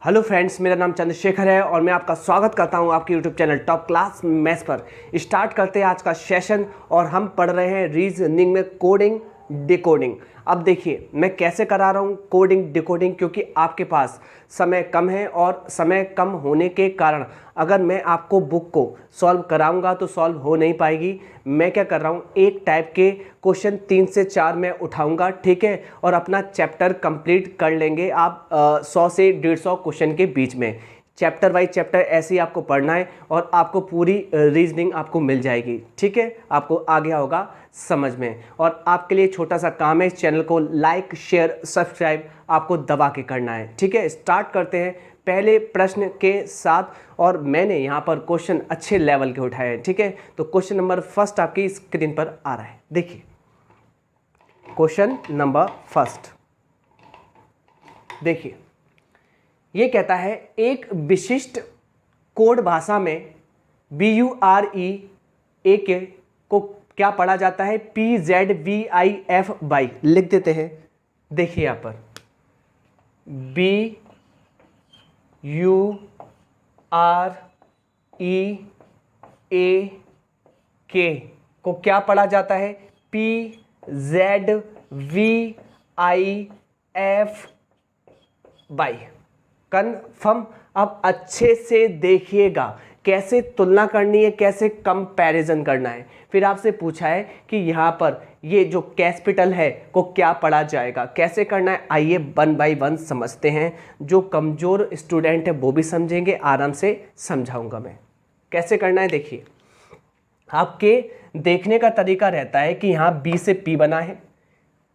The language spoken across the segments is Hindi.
हेलो फ्रेंड्स, मेरा नाम चंद्रशेखर है और मैं आपका स्वागत करता हूं आपके YouTube channel top class maths पर। स्टार्ट करते हैं आज का सेशन और हम पढ़ रहे हैं रीजनिंग में कोडिंग डिकोडिंग। अब देखिए मैं कैसे करा रहा हूं कोडिंग डिकोडिंग, क्योंकि आपके पास समय कम है और समय कम होने के कारण अगर मैं आपको बुक को सॉल्व कराऊंगा तो सॉल्व हो नहीं पाएगी। मैं क्या कर रहा हूं, एक टाइप के क्वेश्चन 3 से 4 मैं उठाऊंगा, ठीक है, और अपना चैप्टर कंप्लीट कर लेंगे आप 100 से 150 क्वेश्चन के बीच में। चैप्टर वाइज चैप्टर ऐसे ही आपको पढ़ना है और आपको पूरी रीजनिंग आपको मिल जाएगी, ठीक है, आपको आ गया होगा समझ में। और आपके लिए छोटा सा काम है, इस चैनल को लाइक शेयर सब्सक्राइब आपको दबा के करना है, ठीक है। स्टार्ट करते हैं पहले प्रश्न के साथ और मैंने यहाँ पर क्वेश्चन अच्छे लेवल के उठाए हैं, ठीक है। तो क्वेश्चन नंबर फर्स्ट आपकी स्क्रीन पर आ रहा है, देखिए क्वेश्चन नंबर फर्स्ट। देखिए ये कहता है एक विशिष्ट कोड भाषा में BUREAK को क्या पढ़ा जाता है, PZVIF लिख देते हैं। देखिए यहाँ पर BUREAK को क्या पढ़ा जाता है, PZVIF। कन्फर्म। अब अच्छे से देखिएगा कैसे तुलना करनी है, कैसे कंपैरिजन करना है। फिर आपसे पूछा है कि यहाँ पर ये जो कैपिटल है को क्या पढ़ा जाएगा, कैसे करना है। आइए 1 बाय 1 समझते हैं। जो कमज़ोर स्टूडेंट है वो भी समझेंगे, आराम से समझाऊंगा मैं कैसे करना है। देखिए आपके देखने का तरीका रहता है कि यहाँ B से P बना है,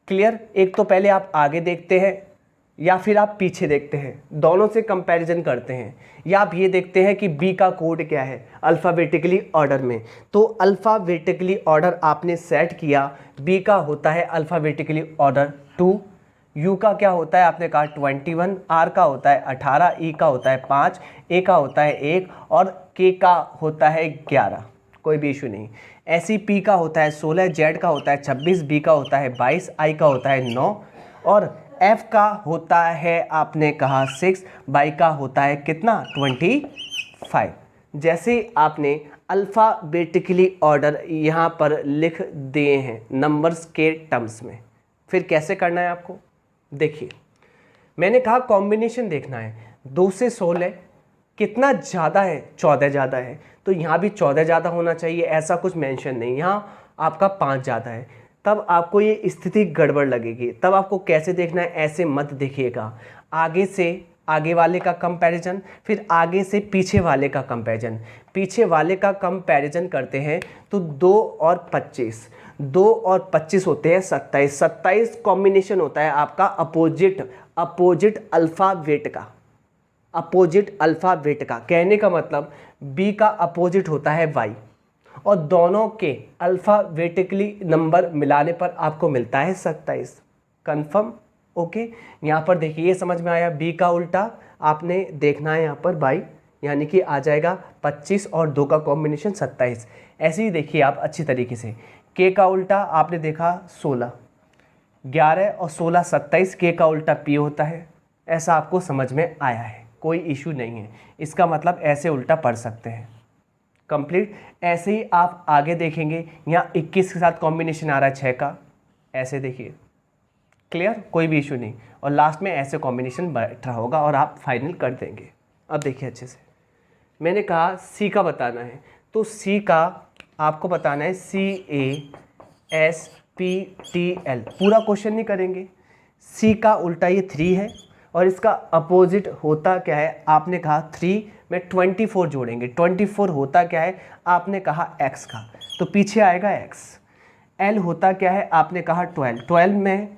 क्लियर। एक तो पहले आप आगे देखते हैं या फिर आप पीछे देखते हैं, दोनों से कंपैरिजन करते हैं, या आप ये देखते हैं कि बी का कोड क्या है अल्फ़ाबेटिकली ऑर्डर में। तो अल्फ़ाबेटिकली ऑर्डर आपने सेट किया, बी का होता है अल्फ़ाबेटिकली ऑर्डर 2, यू का क्या होता है आपने कहा 21, आर का होता है 18, ई का होता है 5, ए का होता है 1 और के का होता है 11। कोई भी इशू नहीं। ऐसी पी का होता है 16, जेड का होता है 26, बी का होता है 22, आई का होता है 9 और एफ का होता है आपने कहा 6, बाई का होता है कितना 25। जैसे आपने अल्फ़ाबेटिकली ऑर्डर यहाँ पर लिख दिए हैं नंबर्स के टर्म्स में, फिर कैसे करना है आपको। देखिए मैंने कहा कॉम्बिनेशन देखना है। 2 से 16 कितना ज़्यादा है, 14 ज़्यादा है, तो यहाँ भी 14 ज़्यादा होना चाहिए, ऐसा कुछ मेंशन नहीं। यहाँ आपका 5 ज़्यादा है, तब आपको ये स्थिति गड़बड़ लगेगी। तब आपको कैसे देखना है, ऐसे मत देखिएगा। आगे से आगे वाले का कंपैरिजन, फिर आगे से पीछे वाले का कंपैरिजन। पीछे वाले का कंपैरिजन करते हैं तो 2 और 25, 2 और 25 होते हैं 27। 27 कॉम्बिनेशन होता है आपका अपोजिट अल्फ़ाबेट का, अपोजिट अल्फ़ाबेट का। कहने का मतलब बी का अपोजिट होता है वाई और दोनों के अल्फ़ाबेटिकली नंबर मिलाने पर आपको मिलता है 27। Confirm, okay. यहाँ पर देखिए ये समझ में आया, बी का उल्टा आपने देखना है यहाँ पर बाई, यानी कि आ जाएगा 25 और 2 का कॉम्बिनेशन 27। ऐसे ही देखिए आप अच्छी तरीके से। के का उल्टा आपने देखा 16, 11 और 16 27, के का उल्टा पी होता है। ऐसा आपको समझ में आया है, कोई इशू नहीं है। इसका मतलब ऐसे उल्टा पढ़ सकते हैं, कंप्लीट। ऐसे ही आप आगे देखेंगे, यहाँ 21 के साथ कॉम्बिनेशन आ रहा है 6 का, ऐसे देखिए, क्लियर, कोई भी इशू नहीं। और लास्ट में ऐसे कॉम्बिनेशन बैठ रहा होगा और आप फाइनल कर देंगे। अब देखिए अच्छे से, मैंने कहा सी का बताना है, तो सी का आपको बताना है CASPTL। पूरा क्वेश्चन नहीं करेंगे। सी का उल्टा ये 3 है और इसका अपोजिट होता क्या है, आपने कहा 3 में 24 जोड़ेंगे। 24 होता क्या है, आपने कहा x का, तो पीछे आएगा x। l होता क्या है, आपने कहा 12, 12 में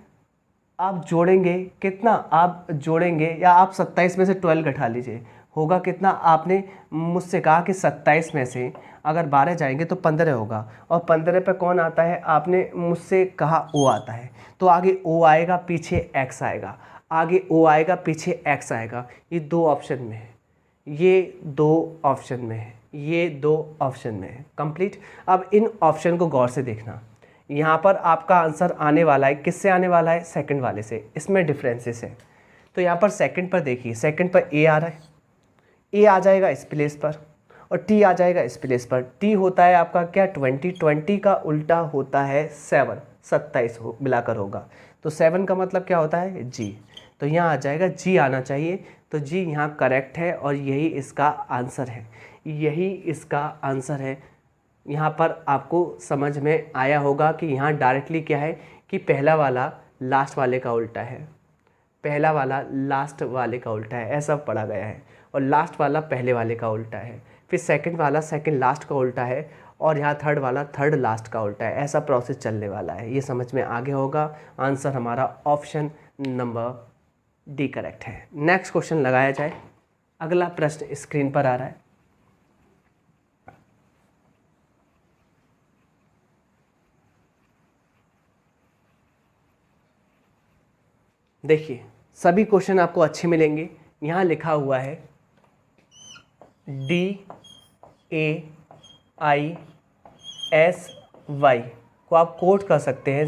आप जोड़ेंगे कितना, आप जोड़ेंगे या आप 27 में से 12 घटा लीजिए, होगा कितना। आपने मुझसे कहा कि 27 में से अगर 12 जाएंगे तो 15 होगा, और 15 पे कौन आता है, आपने मुझसे कहा O आता है, तो आगे O आएगा पीछे x आएगा, आगे O आएगा पीछे x आएगा। ये 2 ऑप्शन में है, ये 2 ऑप्शन में है, ये 2 ऑप्शन में है, कंप्लीट। अब इन ऑप्शन को गौर से देखना। यहाँ पर आपका आंसर आने वाला है, किससे आने वाला है, सेकंड वाले से, इसमें डिफरेंसेस है। तो तो यहाँ पर सेकंड पर देखिए, सेकंड पर ए आ रहा है, ए आ जाएगा इस प्लेस पर और टी आ जाएगा इस प्लेस पर। टी होता है आपका क्या 20, 20 का उल्टा होता है 7, 27 हो मिलाकर होगा। तो 7 का मतलब क्या होता है जी, तो यहाँ आ जाएगा जी आना चाहिए। तो जी यहाँ करेक्ट है और यही इसका आंसर है, यही इसका आंसर है। यहाँ पर आपको समझ में आया होगा कि यहाँ डायरेक्टली क्या है कि पहला वाला लास्ट वाले का उल्टा है, पहला वाला लास्ट वाले का उल्टा है, ऐसा पढ़ा गया है, और लास्ट वाला पहले वाले का उल्टा है, फिर सेकंड वाला सेकंड लास्ट का उल्टा है, और यहाँ थर्ड वाला थर्ड लास्ट का उल्टा है। ऐसा प्रोसेस चलने वाला है, ये समझ में आगे होगा। आंसर हमारा ऑप्शन नंबर डी करेक्ट है। नेक्स्ट क्वेश्चन लगाया जाए। अगला प्रश्न स्क्रीन पर आ रहा है। देखिए सभी क्वेश्चन आपको अच्छे मिलेंगे। यहाँ लिखा हुआ है DAISY को आप कोड कर सकते हैं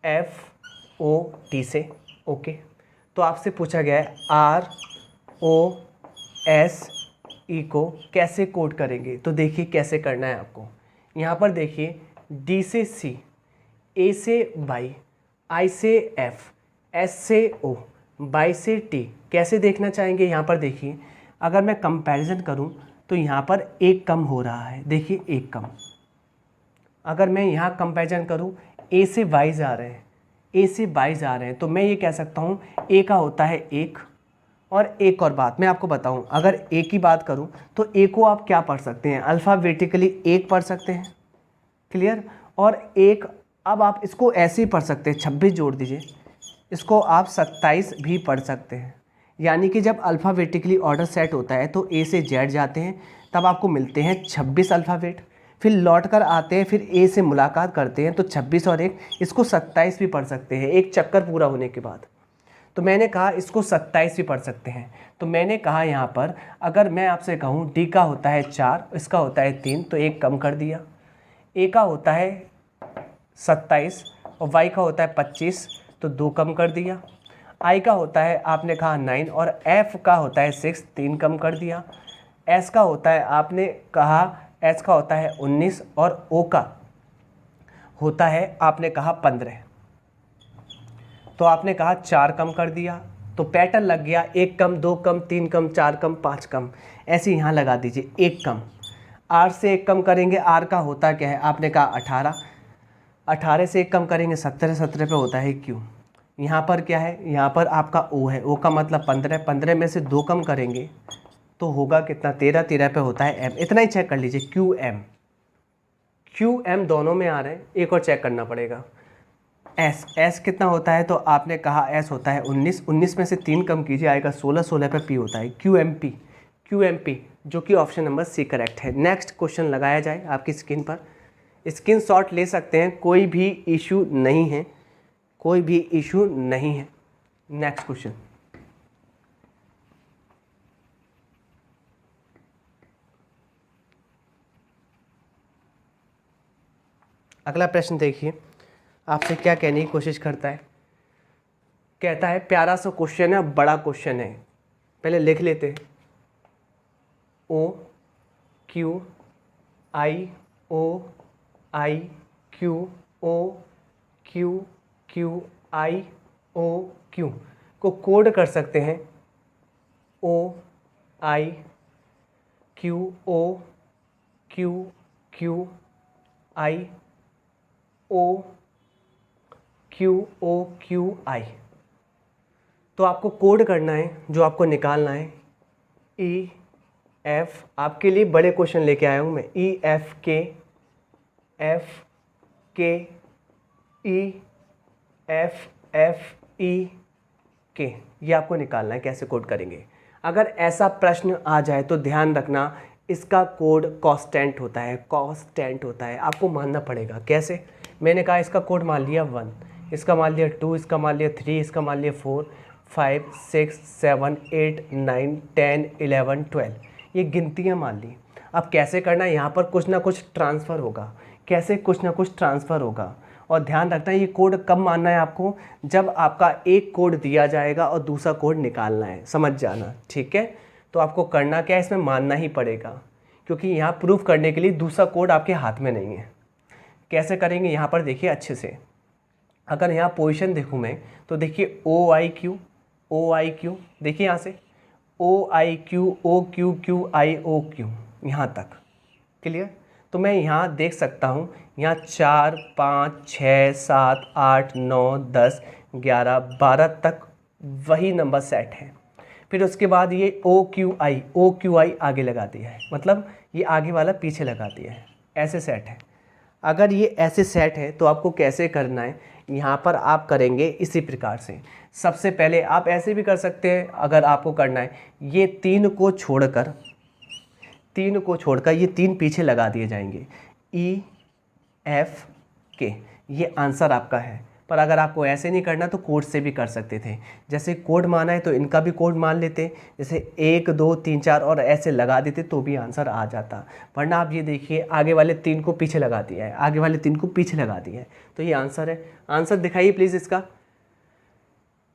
CFOT से। ओके, तो आपसे पूछा गया है ROSE को कैसे कोड करेंगे। तो देखिए कैसे करना है आपको। यहाँ पर देखिए D से C, A से Y, I से F, S से O, Y से T कैसे देखना चाहेंगे। यहाँ पर देखिए अगर मैं कंपैरिजन करूँ तो यहाँ पर एक कम हो रहा है, देखिए एक कम। अगर मैं यहाँ कंपैरिजन करूँ A से Y जा रहे हैं, A से Y जा रहे हैं, तो मैं ये कह सकता हूँ A का होता है एक। और एक और बात मैं आपको बताऊँ, अगर A की बात करूँ तो A को आप क्या पढ़ सकते हैं, अल्फ़ाबेटिकली एक पढ़ सकते हैं, क्लियर। और एक अब आप इसको ऐसे ही पढ़ सकते हैं, 26 जोड़ दीजिए, इसको आप 27 भी पढ़ सकते हैं। यानी कि जब अल्फ़ाबेटिकली ऑर्डर सेट होता है तो ए से जेड जाते हैं, तब आपको मिलते हैं 26 अल्फ़ाबेट, फिर लौट कर आते हैं, फिर ए से मुलाकात करते हैं, तो 26 और एक, इसको 27 भी पढ़ सकते हैं एक चक्कर पूरा होने के बाद। तो मैंने कहा इसको 27 भी पढ़ सकते हैं। तो मैंने कहा यहाँ पर अगर मैं आपसे कहूँ डी का होता है 4, इसका होता है 3, तो एक कम कर दिया। ए का होता है 27 और वाई का होता है 25, तो 2 कम कर दिया। आई का होता है आपने कहा 9 और एफ का होता है 6, 3 कम कर दिया। एस का होता है आपने कहा एस का होता है 19 और ओ का होता है आपने कहा 15, तो आपने कहा 4 कम कर दिया। तो पैटर्न लग गया, 1 कम, 2 कम, 3 कम, 4 कम, 5 कम, ऐसे यहाँ लगा दीजिए 1 कम। आर से 1 कम करेंगे, आर का होता क्या है आपने कहा 18, 18 से 1 कम करेंगे 17, 17 पे होता है क्यू। यहाँ पर क्या है, यहाँ पर आपका ओ है, ओ का मतलब 15, 15 में से 2 कम करेंगे तो होगा कितना 13, 13 पे होता है एम। इतना ही चेक कर लीजिए, क्यू एम दोनों में आ रहे हैं, एक और चेक करना पड़ेगा। एस कितना होता है, तो आपने कहा एस होता है 19, 19 में से 3 कम कीजिए आएगा 16, 16 पे पी होता है क्यू एम पी, जो कि ऑप्शन नंबर सी करेक्ट है। नेक्स्ट क्वेश्चन लगाया जाए आपकी स्क्रीन पर। स्क्रीन शॉट ले सकते हैं, कोई भी इशू नहीं है, कोई भी इशू नहीं है। नेक्स्ट क्वेश्चन, अगला प्रश्न देखिए, आपसे क्या कहने की कोशिश करता है। कहता है प्यारा सा क्वेश्चन है, बड़ा क्वेश्चन है, पहले लिख लेते हैं। O Q I O I Q O Q Q I O Q को कोड कर सकते हैं O I Q O Q Q I O Q I. तो आपको कोड करना है, जो आपको निकालना है ई एफ, आपके लिए बड़े क्वेश्चन लेके आया हूँ मैं, ई एफ के ई एफ ई के, ये आपको निकालना है कैसे कोड करेंगे। अगर ऐसा प्रश्न आ जाए तो ध्यान रखना इसका कोड कांस्टेंट होता है, कांस्टेंट होता है, आपको मानना पड़ेगा। कैसे, मैंने कहा इसका कोड मान लिया 1, इसका मान लिया 2, इसका मान लिया 3, इसका मान लिया 4, 5, 6, 7, 8, 9, 10, 11, 12, ये गिनतियाँ मान ली। अब कैसे करना है, यहाँ पर कुछ ना कुछ ट्रांसफ़र होगा, कैसे कुछ ना कुछ ट्रांसफ़र होगा, और ध्यान रखना ये कोड कब मानना है आपको, जब आपका एक कोड दिया जाएगा और दूसरा कोड निकालना है, समझ जाना, ठीक है। तो आपको करना क्या है, इसमें मानना ही पड़ेगा, क्योंकि यहाँ प्रूफ करने के लिए दूसरा कोड आपके हाथ में नहीं है। कैसे करेंगे यहाँ पर देखिए अच्छे से। अगर यहाँ पोजीशन देखूँ मैं तो देखिए ओ आई क्यू, देखिए यहाँ से O I Q, O Q Q I, O Q, यहाँ तक क्लियर। तो मैं यहाँ देख सकता हूँ, यहाँ 4 5 6 7 8 9 10 11 12 तक वही नंबर सेट है। फिर उसके बाद ये ओ क्यू आई आगे लगा दिया है, मतलब ये आगे वाला पीछे लगा दिया है, ऐसे सेट है। अगर ये ऐसे सेट है तो आपको कैसे करना है, यहाँ पर आप करेंगे इसी प्रकार से। सबसे पहले आप ऐसे भी कर सकते हैं, अगर आपको करना है ये तीन को छोड़कर ये तीन पीछे लगा दिए जाएंगे, ई एफ के, ये आंसर आपका है। पर अगर आपको ऐसे नहीं करना तो कोड से भी कर सकते थे। जैसे कोड माना है तो इनका भी कोड मान लेते, जैसे 1 2 3 4 और ऐसे लगा देते तो भी आंसर आ जाता। वरना आप ये देखिए आगे वाले 3 को पीछे लगा दिया है, आगे वाले 3 को पीछे लगा दिया है, तो ये आंसर है। आंसर दिखाइए प्लीज़ इसका,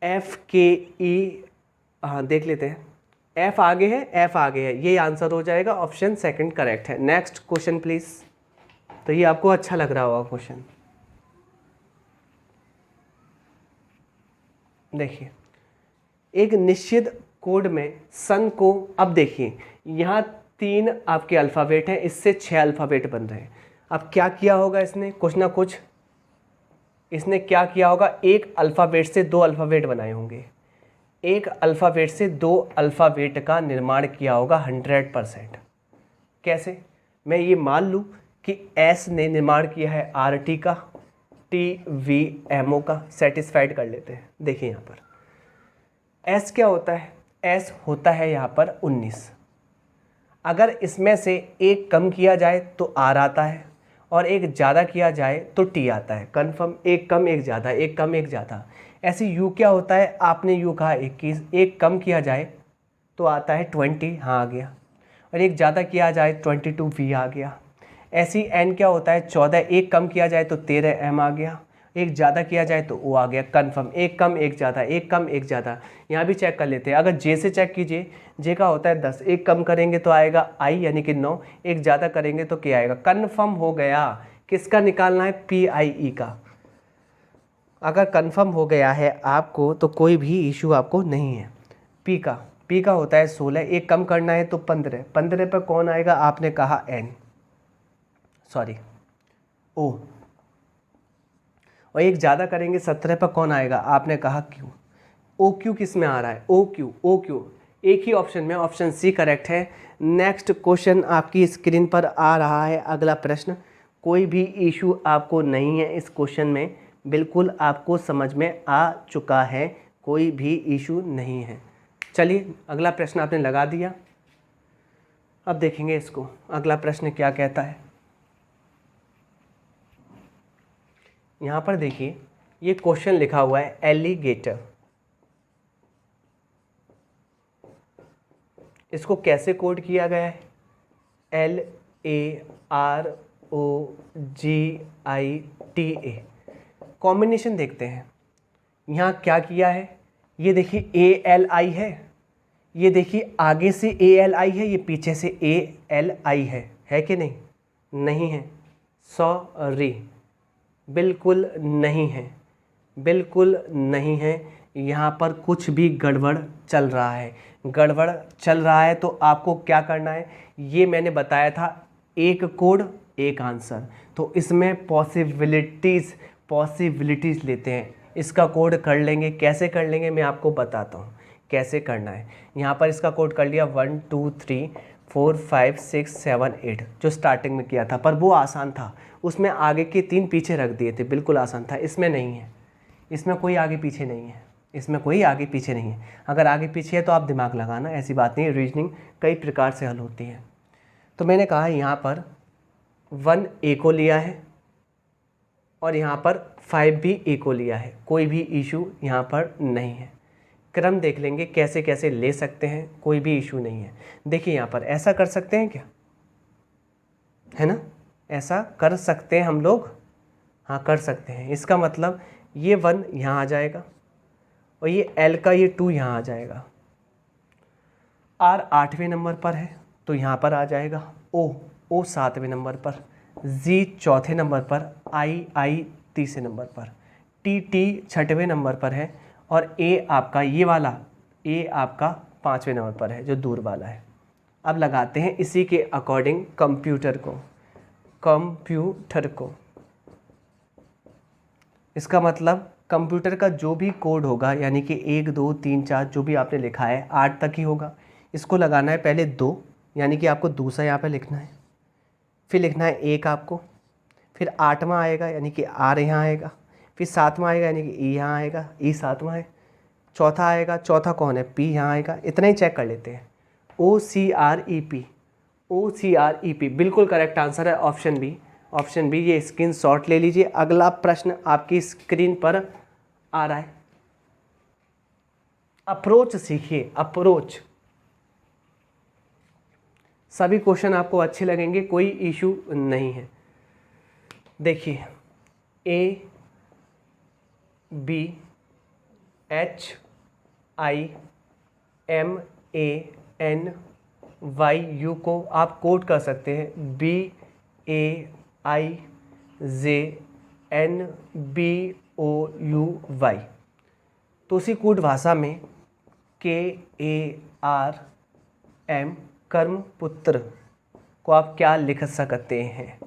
एफ के ई, हाँ देख लेते हैं, एफ आगे है, एफ आगे है, ये आंसर हो जाएगा, ऑप्शन सेकंड करेक्ट है। Next question please. तो ये आपको अच्छा लग रहा होगा क्वेश्चन। देखिए एक निश्चित कोड में सन को, अब देखिए यहाँ 3 आपके अल्फ़ाबेट हैं, इससे 6 अल्फ़ाबेट बन रहे हैं। अब क्या किया होगा इसने, कुछ ना कुछ इसने क्या किया होगा, एक अल्फ़ाबेट से 2 अल्फ़ाबेट बनाए होंगे, एक अल्फ़ाबेट से 2 अल्फ़ाबेट का निर्माण किया होगा 100%। कैसे, मैं ये मान लूँ कि एस ने निर्माण किया है RT का, TVMO का, सेटिस्फाइड कर लेते हैं। देखिए यहाँ पर एस क्या होता है, एस होता है यहाँ पर 19। अगर इसमें से एक कम किया जाए तो R आता है, और एक ज़्यादा किया जाए तो T आता है। कन्फर्म, एक कम एक ज़्यादा, एक कम एक ज़्यादा। ऐसे U क्या होता है, आपने U कहा 21, एक कम किया जाए तो आता है 20, हाँ आ गया, और एक ज़्यादा किया जाए 22V आ गया। ऐसी N क्या होता है 14, एक कम किया जाए तो 13M आ गया, एक ज़्यादा किया जाए तो O आ गया। कन्फर्म, एक कम एक ज़्यादा, एक कम एक ज़्यादा। यहाँ भी चेक कर लेते हैं, अगर J से चेक कीजिए, J का होता है 10, एक कम करेंगे तो आएगा I यानी कि 9, एक ज़्यादा करेंगे तो क्या आएगा। कन्फर्म हो गया, किसका निकालना है, PIE का। अगर कन्फर्म हो गया है आपको तो कोई भी इशू आपको नहीं है। P का होता है 16, एक कम करना है तो 15, 15 पर कौन आएगा, आपने कहा O, और एक ज़्यादा करेंगे 17 पर कौन आएगा, आपने कहा Q। OQ किस में आ रहा है, OQ एक ही ऑप्शन में, ऑप्शन C करेक्ट है। नेक्स्ट क्वेश्चन आपकी स्क्रीन पर आ रहा है, अगला प्रश्न। कोई भी इशू आपको नहीं है इस क्वेश्चन में, बिल्कुल आपको समझ में आ चुका है, कोई भी इशू नहीं है। चलिए अगला प्रश्न आपने लगा दिया, अब देखेंगे इसको, अगला प्रश्न क्या कहता है। यहाँ पर देखिए ये क्वेश्चन लिखा हुआ है एलिगेटर, इसको कैसे कोड किया गया है, LAROGITA। कॉम्बिनेशन देखते हैं, यहाँ क्या किया है, ये देखिए ALI है, ये देखिए आगे से ALI है, ये पीछे से ALI है कि नहीं, नहीं है, सॉरी, बिल्कुल नहीं है, बिल्कुल नहीं है। यहाँ पर कुछ भी गड़बड़ चल रहा है, गड़बड़ चल रहा है तो आपको क्या करना है, ये मैंने बताया था, एक कोड एक आंसर, तो इसमें पॉसिबिलिटीज़ लेते हैं। इसका कोड कर लेंगे, कैसे कर लेंगे मैं आपको बताता हूँ कैसे करना है। यहाँ पर इसका कोड कर लिया 1 2 3 4 5 6 7 8, जो स्टार्टिंग में किया था, पर वो आसान था, उसमें आगे के 3 पीछे रख दिए थे, बिल्कुल आसान था। इसमें नहीं है, इसमें कोई आगे पीछे नहीं है, इसमें कोई आगे पीछे नहीं है। अगर आगे पीछे है तो आप दिमाग लगाना, ऐसी बात नहीं है, रीजनिंग कई प्रकार से हल होती है। तो मैंने कहा यहाँ पर 1 A को लिया है और यहाँ पर 5 भी A को लिया है, कोई भी इशू यहाँ पर नहीं है। क्रम देख लेंगे कैसे कैसे ले सकते हैं, कोई भी इशू नहीं है। देखिए यहाँ पर ऐसा कर सकते हैं क्या, है ना, ऐसा कर सकते हैं हम लोग, हाँ कर सकते हैं। इसका मतलब ये 1 यहाँ आ जाएगा और ये L का ये 2 यहाँ आ जाएगा। R 8वें नंबर पर है तो यहाँ पर आ जाएगा। O 7वें नंबर पर, Z 4थे नंबर पर, I 3रे नंबर पर, T 6वें नंबर पर है और A आपका ये वाला A आपका 5वें नंबर पर है जो दूर वाला है। अब लगाते हैं इसी के अकॉर्डिंग कंप्यूटर को। इसका मतलब कंप्यूटर का जो भी कोड होगा यानी कि 1 2 3 4 जो भी आपने लिखा है 8 तक ही होगा। इसको लगाना है पहले 2 यानी कि आपको दूसरा यहाँ पे लिखना है, फिर लिखना है 1 आपको, फिर 8वां आएगा यानी कि R यहाँ आएगा, फिर 7वां आएगा यानी कि E यहाँ आएगा, E 7वां है, चौथा आएगा, चौथा कौन है P यहाँ आएगा। इतना ही चेक कर लेते हैं। OCREP बिल्कुल करेक्ट आंसर है ऑप्शन बी। ये स्क्रीनशॉट ले लीजिए। अगला प्रश्न आपकी स्क्रीन पर आ रहा है। अप्रोच सीखिए, अप्रोच। सभी क्वेश्चन आपको अच्छे लगेंगे, कोई इशू नहीं है। देखिए ABHIMANYU को आप कोड कर सकते हैं BAIJNBOUY। तो उसी कूट भाषा में KARM कर्मपुत्र को आप क्या लिख सकते हैं।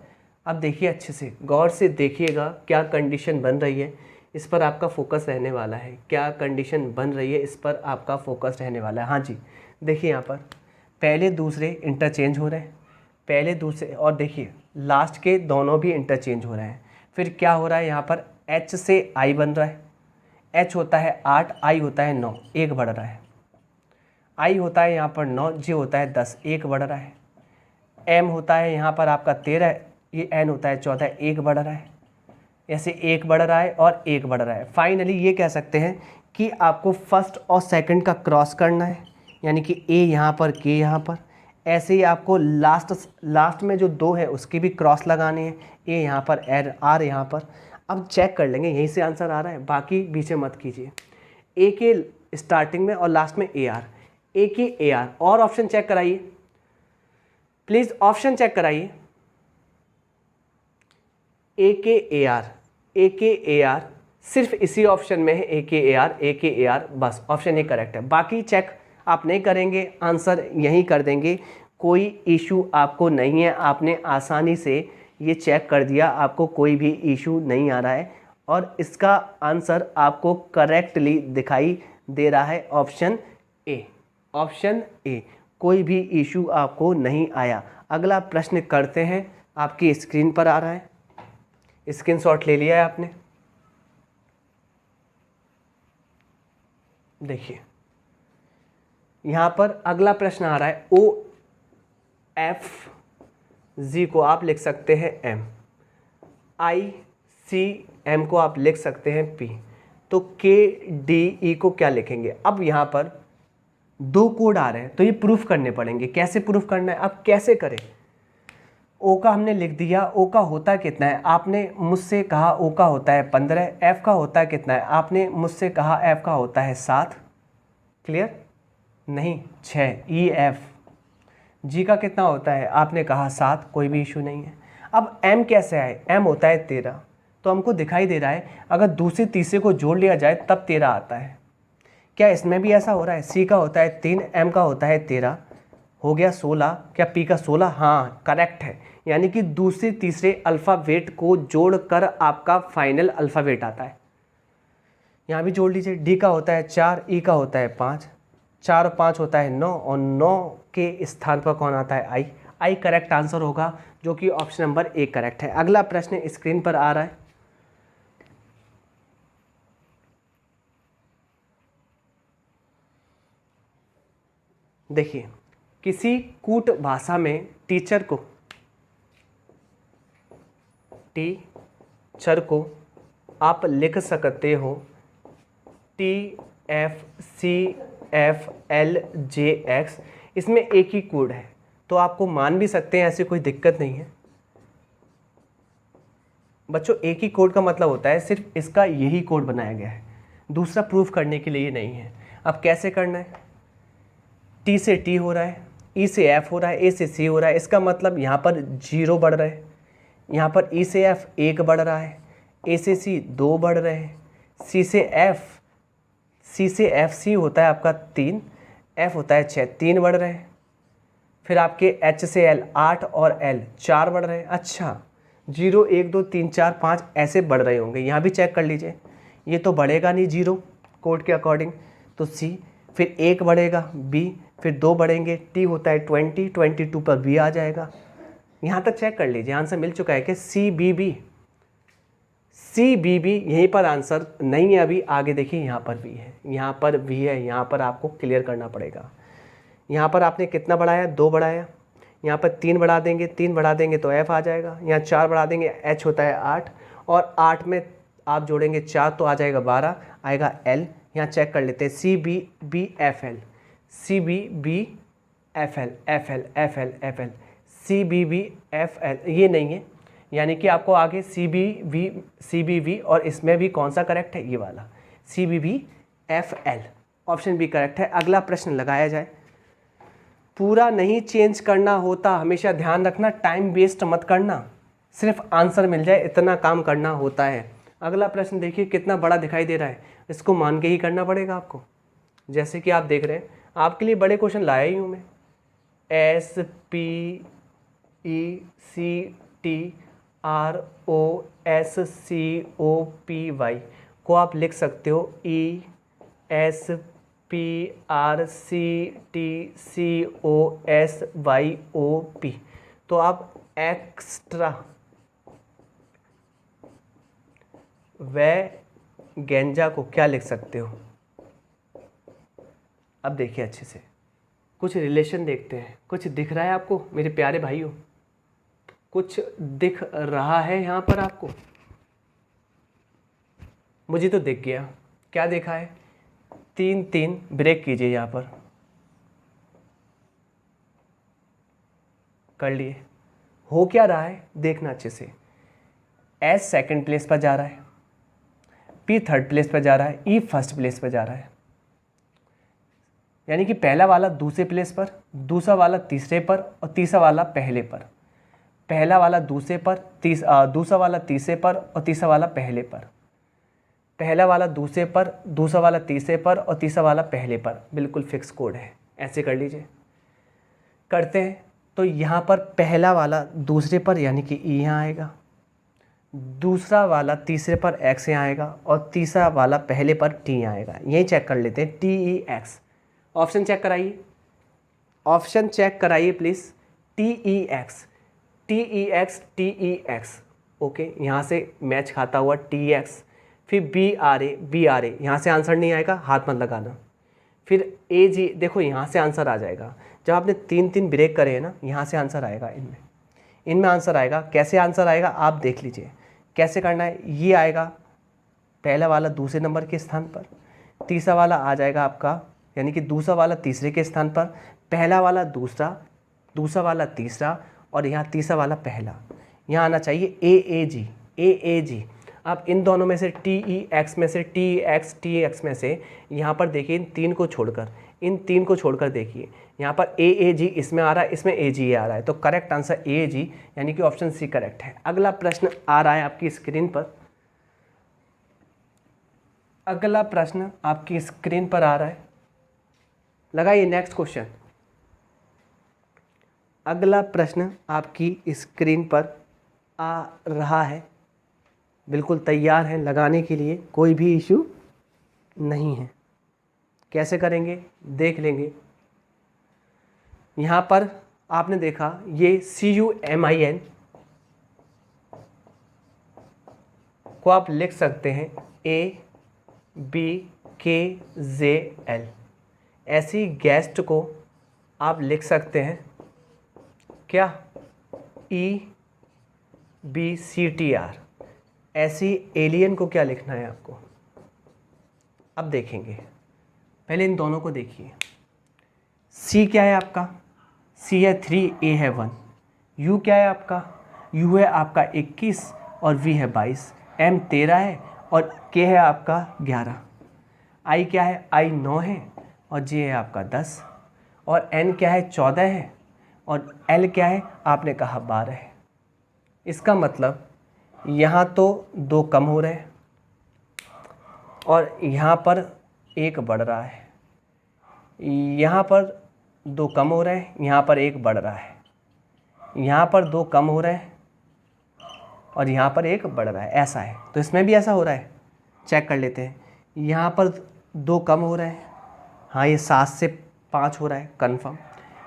अब देखिए अच्छे से गौर से देखिएगा क्या कंडीशन बन रही है, इस पर आपका फोकस रहने वाला है। क्या कंडीशन बन रही है इस पर आपका फोकस रहने वाला है। हाँ जी, देखिए यहाँ पर पहले दूसरे इंटरचेंज हो रहे हैं, पहले दूसरे, और देखिए लास्ट के दोनों भी इंटरचेंज हो रहे हैं। फिर क्या हो रहा है यहाँ पर H से I बन रहा है। H होता है 8, I होता है 9, 1 बढ़ रहा है। I होता है यहाँ पर 9, J होता है 10, 1 बढ़ रहा है। M होता है यहाँ पर आपका 13, ये N होता है 14, 1 बढ़ रहा है। ऐसे 1 बढ़ रहा है और 1 बढ़ रहा है। फाइनली ये कह सकते हैं कि आपको फर्स्ट और सेकंड का क्रॉस करना है, यानी कि A यहाँ पर, K यहाँ पर। ऐसे ही आपको लास्ट में जो 2 है उसकी भी क्रॉस लगाने हैं, A यहाँ पर, R यहाँ पर। अब चेक कर लेंगे, यहीं से आंसर आ रहा है, बाकी पीछे मत कीजिए। A के स्टार्टिंग में और लास्ट में AR, A के AR। और ऑप्शन चेक कराइए प्लीज़, ऑप्शन चेक कराइए। A के AR सिर्फ इसी ऑप्शन में है, A के AR, बस ऑप्शन ये करेक्ट है। बाकी चेक आप नहीं करेंगे, आंसर यहीं कर देंगे, कोई इशू आपको नहीं है। आपने आसानी से ये चेक कर दिया, आपको कोई भी इशू नहीं आ रहा है और इसका आंसर आपको करेक्टली दिखाई दे रहा है, ऑप्शन ए। कोई भी इशू आपको नहीं आया। अगला प्रश्न करते हैं, आपकी स्क्रीन पर आ रहा है, स्क्रीनशॉट ले लिया है आपने। देखिए यहाँ पर अगला प्रश्न आ रहा है OFG को आप लिख सकते हैं M, ICM को आप लिख सकते हैं P, तो KDE को क्या लिखेंगे। अब यहाँ पर 2 कोड आ रहे हैं तो ये प्रूफ करने पड़ेंगे। कैसे प्रूफ करना है, अब कैसे करें। O का हमने लिख दिया, O का होता है कितना है, आपने मुझसे कहा O का होता है 15, F का होता है कितना है, आपने मुझसे कहा F का होता है 7, क्लियर नहीं 6, EF। G का कितना होता है, आपने कहा 7, कोई भी इशू नहीं है। अब M कैसे आए, M होता है 13, तो हमको दिखाई दे रहा है अगर दूसरे तीसरे को जोड़ लिया जाए तब 13 आता है। क्या इसमें भी ऐसा हो रहा है। C का होता है 3, M का होता है 13, हो गया 16। क्या P का 16, हाँ करेक्ट है। यानी कि दूसरे तीसरे अल्फ़ाबेट को जोड़कर आपका फाइनल अल्फ़ाबेट आता है। यहाँ भी जोड़ लीजिए। D का होता है 4, E का होता है 5, 4 और 5 होता है 9, और 9 के स्थान पर कौन आता है, I करेक्ट आंसर होगा, जो कि ऑप्शन नंबर A करेक्ट है। अगला प्रश्न स्क्रीन पर आ रहा है। देखिए किसी कूट भाषा में टीचर को आप लिख सकते हो TFCFLJX, इसमें एक ही कोड है तो आपको मान भी सकते हैं, ऐसी कोई दिक्कत नहीं है। बच्चों एक ही कोड का मतलब होता है सिर्फ इसका यही कोड बनाया गया है, दूसरा प्रूफ करने के लिए नहीं है। अब कैसे करना है, टी से टी हो रहा है, ई से एफ हो रहा है, ए से सी हो रहा है, इसका मतलब यहाँ पर 0 बढ़ रहे हैं, यहाँ पर ई से एफ 1 बढ़ रहा है, ए से सी 2 बढ़ रहे हैं, सी से एफ सी होता है आपका 3, एफ होता है 6, 3 बढ़ रहे हैं। फिर आपके एच से एल 8 और एल 4 बढ़ रहे हैं। अच्छा 0 1 2 3 4 5 ऐसे बढ़ रहे होंगे, यहाँ भी चेक कर लीजिए, ये तो बढ़ेगा नहीं 0 कोड के अकॉर्डिंग, तो सी, फिर 1 बढ़ेगा बी, फिर 2 बढ़ेंगे, टी होता है 20, 22 पर बी आ जाएगा। यहाँ तक चेक कर लीजिए, आंसर मिल चुका है कि सी बी बी यहीं पर आंसर नहीं है अभी, आगे देखिए यहाँ पर भी है, यहाँ पर भी है, यहाँ पर आपको क्लियर करना पड़ेगा। यहाँ पर आपने कितना बढ़ाया, 2 बढ़ाया, यहाँ पर 3 बढ़ा देंगे, 3 बढ़ा देंगे तो एफ आ जाएगा, यहाँ 4 बढ़ा देंगे, एच होता है 8, और 8 में आप जोड़ेंगे 4 तो आ जाएगा 12, आएगा एल। यहाँ चेक कर लेते हैं, C B B F L, C B B F L, F L F L F L, C B B F L, ये नहीं है, यानी कि आपको आगे सी बी वी और इसमें भी कौन सा करेक्ट है, ये वाला C B B F L, option B correct है। अगला प्रश्न लगाया जाए, पूरा नहीं चेंज करना होता, हमेशा ध्यान रखना, टाइम वेस्ट मत करना, सिर्फ आंसर मिल जाए इतना काम करना होता है। अगला प्रश्न देखिए कितना बड़ा दिखाई दे रहा है, इसको मान के ही करना पड़ेगा आपको। जैसे कि आप देख रहे हैं, आपके लिए बड़े क्वेश्चन लाया ही हूँ मैं, S P E C T R O S C O P Y को आप लिख सकते हो E S P R C T C O S Y O P, तो आप एक्स्ट्रा वैगेंजा को क्या लिख सकते हो। अब देखिए अच्छे से, कुछ रिलेशन देखते हैं, कुछ दिख रहा है आपको मेरे प्यारे भाइयों, कुछ दिख रहा है यहाँ पर आपको, मुझे तो दिख गया। क्या देखा है, 3 3 ब्रेक कीजिए, यहाँ पर कर लिए, हो क्या रहा है देखना अच्छे से, एस सेकंड प्लेस पर जा रहा है, पी थर्ड प्लेस पर जा रहा है, ई फर्स्ट प्लेस पर जा रहा है, यानी कि पहला वाला दूसरे प्लेस पर, दूसरा वाला तीसरे पर और तीसरा वाला पहले पर, पहला वाला दूसरे पर, दूसरा वाला तीसरे पर और तीसरा वाला पहले पर, पहला वाला दूसरे पर, दूसरा वाला तीसरे पर और तीसरा वाला पहले पर, बिल्कुल फिक्स कोड है, ऐसे कर लीजिए। करते हैं तो यहाँ पर पहला वाला दूसरे पर यानी कि ई यहाँ आएगा, दूसरा वाला तीसरे पर एक्स यहाँ आएगा और तीसरा वाला पहले पर टी यहाँ आएगा। यही चेक कर लेते हैं, T E X, option check कराइए, ऑप्शन चेक कराइए please, T E X, T E X, T E X, okay, यहाँ से मैच खाता हुआ टी एक्स, फिर बी आर ए, यहाँ से आंसर नहीं आएगा, हाथ मत लगाना, फिर ए जी, देखो यहाँ से आंसर आ जाएगा, जब आपने 3 3 ब्रेक करे हैं ना, यहाँ से आंसर आएगा, इनमें आंसर आएगा। कैसे आंसर आएगा आप देख लीजिए, कैसे करना है, ये आएगा पहला वाला दूसरे नंबर के स्थान पर, तीसरा वाला आ जाएगा आपका, यानी कि दूसरा वाला तीसरे के स्थान पर, पहला वाला दूसरा, दूसरा वाला तीसरा और यहाँ तीसरा वाला पहला, यहाँ आना चाहिए ए जी। अब इन दोनों में से टी ई एक्स में से, टी एक्स में से, यहाँ पर देखिए इन 3 को छोड़कर देखिए, यहाँ पर ए जी इसमें आ रहा है, इसमें ए जी आ रहा है, तो करेक्ट आंसर ए जी, यानी कि ऑप्शन सी करेक्ट है। अगला प्रश्न आ रहा है आपकी स्क्रीन पर, अगला प्रश्न आपकी स्क्रीन पर आ रहा है, लगाइए नेक्स्ट क्वेश्चन। अगला प्रश्न आपकी स्क्रीन पर आ रहा है, बिल्कुल तैयार है लगाने के लिए, कोई भी इशू नहीं है। कैसे करेंगे देख लेंगे। यहाँ पर आपने देखा ये CUMIN को आप लिख सकते हैं ABKJL, ऐसी गेस्ट को आप लिख सकते हैं क्या EBCTR, ऐसी एलियन को क्या लिखना है आपको। अब देखेंगे, पहले इन दोनों को देखिए, C क्या है आपका, C है 3, A है 1, U क्या है आपका, U है आपका 21 और V है 22, M 13 है और K है आपका 11, I क्या है, I 9 है और J है आपका 10 और N क्या है 14 है और L क्या है, आपने कहा 12 है। इसका मतलब यहाँ तो 2 कम हो रहे हैं और यहाँ पर 1 बढ़ रहा है, यहाँ पर 2 कम हो रहे हैं, यहाँ पर 1 बढ़ रहा है, यहाँ पर 2 कम हो रहे हैं और यहाँ पर 1 बढ़ रहा है, ऐसा है। तो इसमें भी ऐसा हो रहा है, चेक कर लेते हैं। यहाँ पर 2 कम हो रहे हैं, हाँ ये 7 से 5 हो रहा है, कन्फर्म।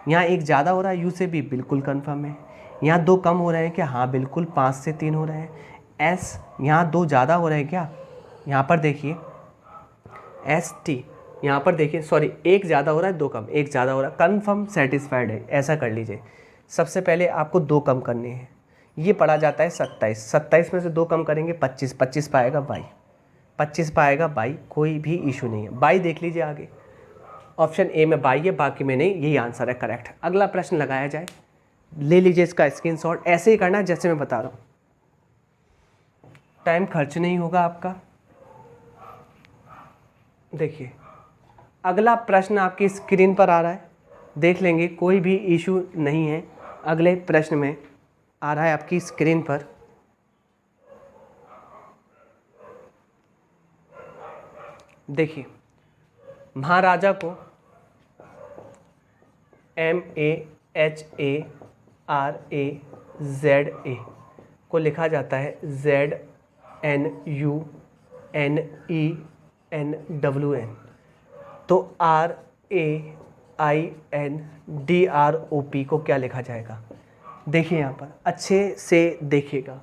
यहाँ 1 ज़्यादा हो रहा है, यू से भी बिल्कुल कन्फर्म है। यहाँ 2 कम हो रहे हैं क्या, हाँ बिल्कुल 5 से 3 हो रहे हैं। एस यहाँ 2 ज़्यादा हो रहे हैं क्या, यहाँ पर देखिए एस टी, यहाँ पर देखिए सॉरी 1 ज़्यादा हो रहा है 2 कम, 1 ज़्यादा हो रहा है, कन्फर्म सेटिस्फाइड है। ऐसा कर लीजिए, सबसे पहले आपको 2 कम करने हैं। ये पढ़ा जाता है 27, 27 में से 2 कम करेंगे 25, 25 पाएगा बाई, 25 पाएगा बाई, कोई भी इशू नहीं है। बाई देख लीजिए आगे, ऑप्शन ए में बाई है, बाकी में नहीं, यही आंसर है करेक्ट। अगला प्रश्न लगाया जाए, ले लीजिए इसका स्क्रीनशॉट। ऐसे ही करना है जैसे मैं बता रहा हूँ, टाइम खर्च नहीं होगा आपका। देखिए अगला प्रश्न आपकी स्क्रीन पर आ रहा है, देख लेंगे, कोई भी इशू नहीं है। अगले प्रश्न में आ रहा है आपकी स्क्रीन पर, देखिए महाराजा को MAHARAZA को लिखा जाता है ZNUNENWN, तो RAINDROP को क्या लिखा जाएगा। देखिए यहाँ पर अच्छे से देखिएगा,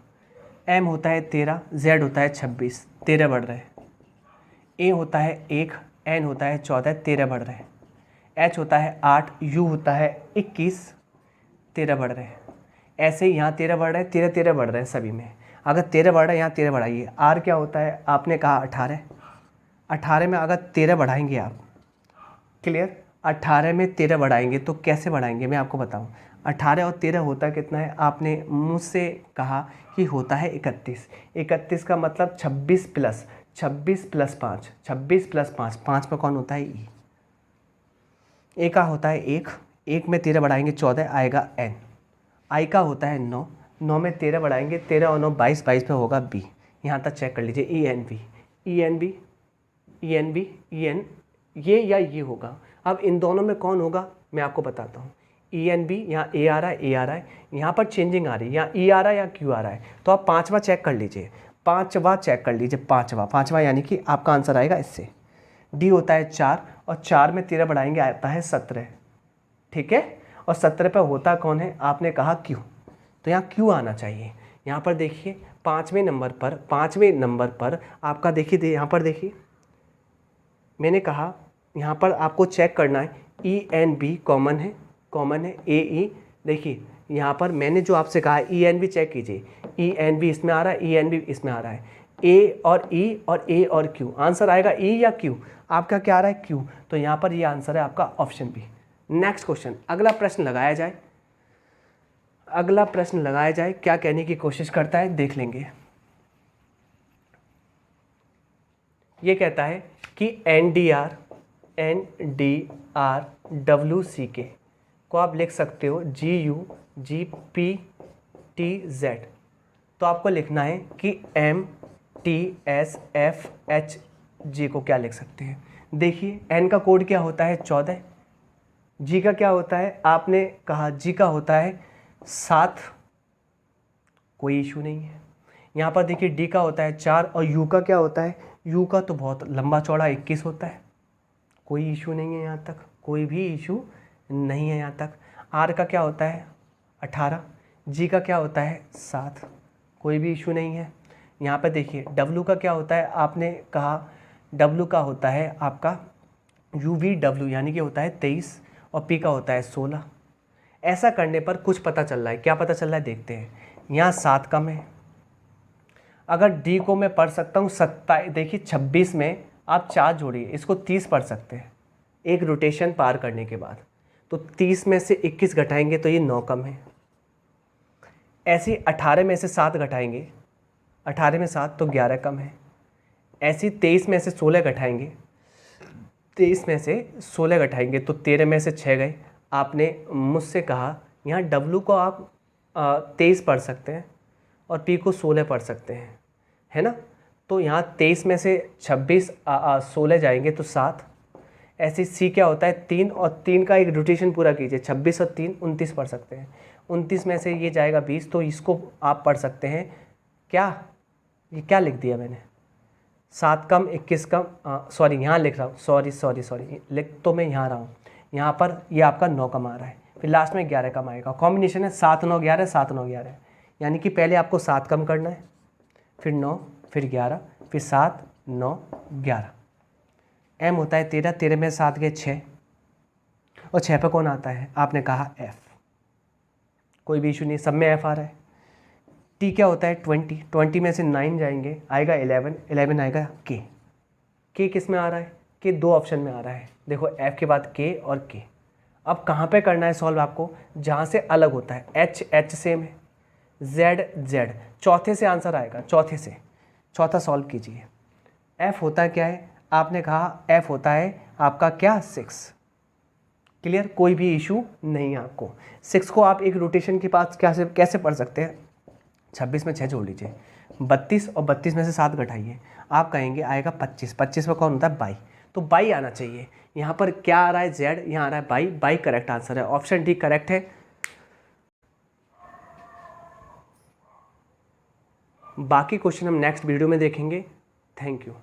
M होता है 13, Z होता है 26, 13 बढ़ रहे हैं, A होता है 1, N होता है 14, 13 बढ़ रहे हैं, H होता है 8, U होता है 21, 13 बढ़ रहे हैं। ऐसे ही यहाँ 13 बढ़ रहे हैं, 13 13 बढ़ रहे हैं सभी में। अगर 13 बढ़ रहा है यहाँ 13 बढ़ाइए। R क्या होता है, आपने कहा 18, 18 में अगर 13 बढ़ाएंगे आप, क्लियर, 18 में 13 बढ़ाएंगे तो कैसे बढ़ाएंगे मैं आपको बताऊं। 18 और 13 होता कितना है, आपने मुझसे कहा कि होता है 31, 31 का मतलब 26 प्लस 5, 26 प्लस 5, 5 में कौन होता है ई, ए का होता है 1, 1 में 13 बढ़ाएंगे 14 आएगा एन, आई का होता है 9, 9 में 13 बढ़ाएंगे 13 और 9 22, 22 पे होगा बी। यहाँ तक चेक कर लीजिए, ई एन बी, ये या ये होगा। अब इन दोनों में कौन होगा मैं आपको बताता हूँ। ई एन बी, यहाँ ए आ रहा है, यहाँ पर चेंजिंग आ रही है, यहाँ ई आ रहा है या क्यू आ रहा है। तो आप पाँचवा चेक कर लीजिए, पाँचवा यानी कि आपका आंसर आएगा इससे। डी होता है 4 और 4 में 13 बढ़ाएंगे आता है 17, ठीक है, और 17 पे होता कौन है, आपने कहा क्यू, तो यहाँ क्यू आना चाहिए। यहाँ पर देखिए पाँचवें नंबर पर आपका देखिए, यहाँ पर देखिए मैंने कहा यहाँ पर आपको चेक करना है, ई एन बी कॉमन है, ए ई, देखिए यहाँ पर मैंने जो आपसे कहा ई एन बी चेक कीजिए, ई एन बी इसमें आ रहा है, ई एन बी इसमें आ रहा है, ए और ई और ए और क्यू, आंसर आएगा ई या क्यू, आपका क्या आ रहा है क्यू, तो यहाँ पर ये आंसर है आपका ऑप्शन बी। नेक्स्ट क्वेश्चन, अगला प्रश्न लगाया जाए, क्या कहने की कोशिश करता है देख लेंगे। ये कहता है कि NDRWCK को आप लिख सकते हो GUGPTZ, तो आपको लिखना है कि MTSFHG को क्या लिख सकते हैं। देखिए N का कोड क्या होता है 14, G का क्या होता है, आपने कहा G का होता है 7, कोई इशू नहीं है। यहाँ पर देखिए D का होता है 4 और U का क्या होता है, U का तो बहुत लंबा चौड़ा 21 होता है, कोई इशू नहीं है, यहाँ तक कोई भी इशू नहीं है यहाँ तक। R का क्या होता है 18, G का क्या होता है 7, कोई भी इशू नहीं है। यहाँ पे देखिए W का क्या होता है, आपने कहा W का होता है आपका UVW यानी कि होता है 23 और P का होता है 16। ऐसा करने पर कुछ पता चल रहा है, क्या पता चल रहा है देखते हैं। यहाँ 7 कम है, अगर D को मैं पढ़ सकता हूँ 27, देखिए 26 में आप 4 जोड़िए, इसको 30 पढ़ सकते हैं एक रोटेशन पार करने के बाद, तो 30 में से 21 घटाएंगे तो ये 9 कम है। ऐसे ही 18 में से 7 घटाएंगे 18 में 7 तो 11 कम है। ऐसे 23 में से 16 घटाएंगे, 23 में से 16 घटाएंगे तो 13 में से 6 गए। आपने मुझसे कहा यहाँ W को आप 23 पढ़ सकते हैं और P को 16 पढ़ सकते हैं, है ना। तो यहाँ 23 में से 26 16 जाएंगे तो 7। ऐसे C क्या होता है 3, और 3 का एक रोटेशन पूरा कीजिए, 26 और 3 29 पढ़ सकते हैं। 29 में से ये जाएगा 20, तो इसको आप पढ़ सकते हैं क्या, ये क्या लिख दिया मैंने, 7 कम 21 कम, सॉरी यहाँ लिख रहा हूँ, सॉरी लिख तो मैं यहाँ रहा हूँ, यहाँ पर ये आपका 9 कम आ रहा है, फिर लास्ट में 11 कम आएगा। कॉम्बिनेशन है 7 9 11 7 9 11, यानी कि पहले आपको 7 कम करना है, फिर 9, फिर 11, फिर 7 9 11। M होता है 13, 13 में 7 गए 6, और 6 पे कौन आता है, आपने कहा F, कोई भी इशू नहीं, सब में F आ रहा है। T क्या होता है 20, 20 में से 9 जाएंगे आएगा 11, 11 आएगा K। K किस में आ रहा है, K 2 ऑप्शन में आ रहा है, देखो F के बाद K और K। अब कहाँ पे करना है सॉल्व आपको, जहाँ से अलग होता है, H सेम है, Z चौथे से आंसर आएगा, चौथे से, चौथा सॉल्व कीजिए। F होता है क्या है, आपने कहा F होता है आपका क्या 6। क्लियर, कोई भी इशू नहीं है आपको। 6 को आप एक रोटेशन के पास कैसे पढ़ सकते हैं, 26 में 6 जोड़ लीजिए, 32 और 32 में से 7 घटाइए, आप कहेंगे आएगा 25, 25 में कौन होता है 22, तो 22 आना चाहिए। यहाँ पर क्या आ रहा है Z, यहाँ आ रहा है 22, 22 करेक्ट आंसर है, ऑप्शन डी करेक्ट है। बाकी क्वेश्चन हम नेक्स्ट वीडियो में देखेंगे। Thank you.